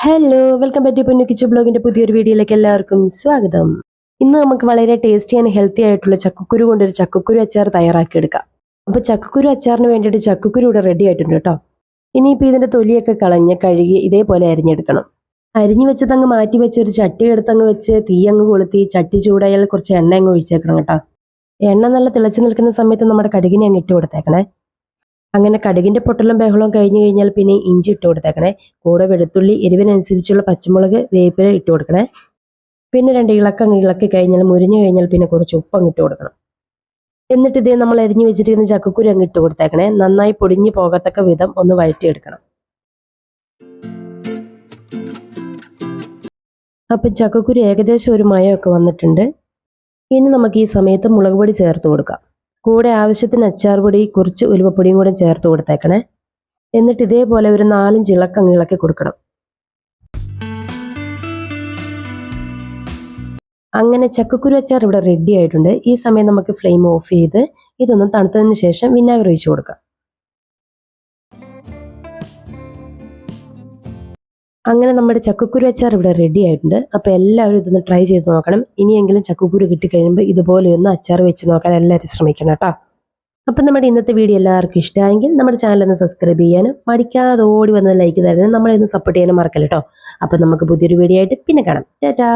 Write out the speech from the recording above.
Hello welcome back to പൊന്നു kitchen ബ്ലോഗിന്റെ പുതിയൊരു വീഡിയോയിലേക്ക് എല്ലാവർക്കും സ്വാഗതം. ഇന്ന് നമുക്ക് വളരെ ടേസ്റ്റി ആൻഡ് ഹെൽത്തി ആയിട്ടുള്ള ചക്കക്കുരു കൊണ്ടൊരു ചക്കക്കുരു അച്ചാർ തയ്യാറാക്കി എടുക്കാം. അപ്പോൾ ചക്കക്കുരു അച്ചാറിന് വേണ്ടിയിട്ട് ചക്കക്കുരു ഇവിടെ റെഡി ആയിട്ടുണ്ട് കേട്ടോ. ഇനിയിപ്പോൾ ഇതിന്റെ തൊലിയൊക്കെ കളഞ്ഞ് കഴുകി ഇതേപോലെ അരിഞ്ഞെടുക്കണം. അരിഞ്ഞു വെച്ചതങ്ങ് മാറ്റി വെച്ച് ഒരു ചട്ടി എടുത്തങ്ങ് വെച്ച് തീ അങ്ങ് കൊളുത്തി ചട്ടി ചൂടായാൽ കുറച്ച് എണ്ണ അങ്ങ് ഒഴിച്ചേക്കണം കേട്ടോ. എണ്ണ നല്ല തിളച്ച് നിൽക്കുന്ന സമയത്ത് നമ്മുടെ കടുകിനെ അങ്ങ് ഇട്ട് കൊടുത്തേക്കണേ. അങ്ങനെ കടുകിന്റെ പൊട്ടലും ബഹളവും കഴിഞ്ഞ് കഴിഞ്ഞാൽ പിന്നെ ഇഞ്ചി ഇട്ട് കൊടുത്തേക്കണേ. കൂടെ വെളുത്തുള്ളി, എരിവിനനുസരിച്ചുള്ള പച്ചമുളക്, വേപ്പില ഇട്ട് കൊടുക്കണേ. പിന്നെ 2 ഇളക്കങ്ങ് ഇളക്കി കഴിഞ്ഞാൽ മുരിഞ്ഞു കഴിഞ്ഞാൽ പിന്നെ കുറച്ച് ഉപ്പ് അങ്ങ് ഇട്ട് കൊടുക്കണം. എന്നിട്ട് ഇതേ നമ്മൾ അരിഞ്ഞു വെച്ചിരിക്കുന്ന ചക്കക്കുരു അങ്ങ് ഇട്ട് കൊടുത്തേക്കണേ. നന്നായി പൊടിഞ്ഞു പോകത്തക്ക വിധം ഒന്ന് വഴറ്റിയെടുക്കണം. അപ്പം ചക്കക്കുരു ഏകദേശം ഒരു മയമൊക്കെ വന്നിട്ടുണ്ട്. ഇനി നമുക്ക് ഈ സമയത്ത് മുളക് പൊടി ചേർത്ത് കൊടുക്കാം. കൂടെ ആവശ്യത്തിന് അച്ചാർ പൊടി, കുറച്ച് ഉലുവപ്പൊടിയും കൂടെ ചേർത്ത് കൊടുത്തേക്കണേ. എന്നിട്ട് ഇതേപോലെ ഒരു 4-5 ഇളക്കങ്ങ് ഇളക്കി കൊടുക്കണം. അങ്ങനെ ചക്കക്കുരു അച്ചാർ ഇവിടെ റെഡി ആയിട്ടുണ്ട്. ഈ സമയം നമുക്ക് ഫ്ലെയിം ഓഫ് ചെയ്ത് ഇതൊന്ന് തണുത്തതിന് ശേഷം വിനാഗിരി ഒഴിച്ച് കൊടുക്കാം. അങ്ങനെ നമ്മുടെ ചക്കക്കുരു അച്ചാർ ഇവിടെ റെഡി ആയിട്ടുണ്ട്. അപ്പോൾ എല്ലാവരും ഇതൊന്ന് ട്രൈ ചെയ്ത് നോക്കണം. ഇനിയെങ്കിലും ചക്കക്കുരു കിട്ടിക്കഴിയുമ്പോൾ ഇതുപോലെയൊന്ന് അച്ചാർ വെച്ച് നോക്കാൻ എല്ലാവരും ശ്രമിക്കണം കേട്ടോ. അപ്പം നമ്മുടെ ഇന്നത്തെ വീഡിയോ എല്ലാവർക്കും ഇഷ്ടമായെങ്കിൽ നമ്മുടെ ചാനൽ ഒന്ന് സബ്സ്ക്രൈബ് ചെയ്യാനും മടിക്കാതെ ഓടി വന്ന് ലൈക്ക് തരാനും നമ്മളെ ഒന്ന് സപ്പോർട്ട് ചെയ്യാനും മറക്കല്ല കേട്ടോ. അപ്പം നമുക്ക് പുതിയൊരു വീഡിയോ ആയിട്ട് പിന്നെ കാണാം. ടാറ്റാ.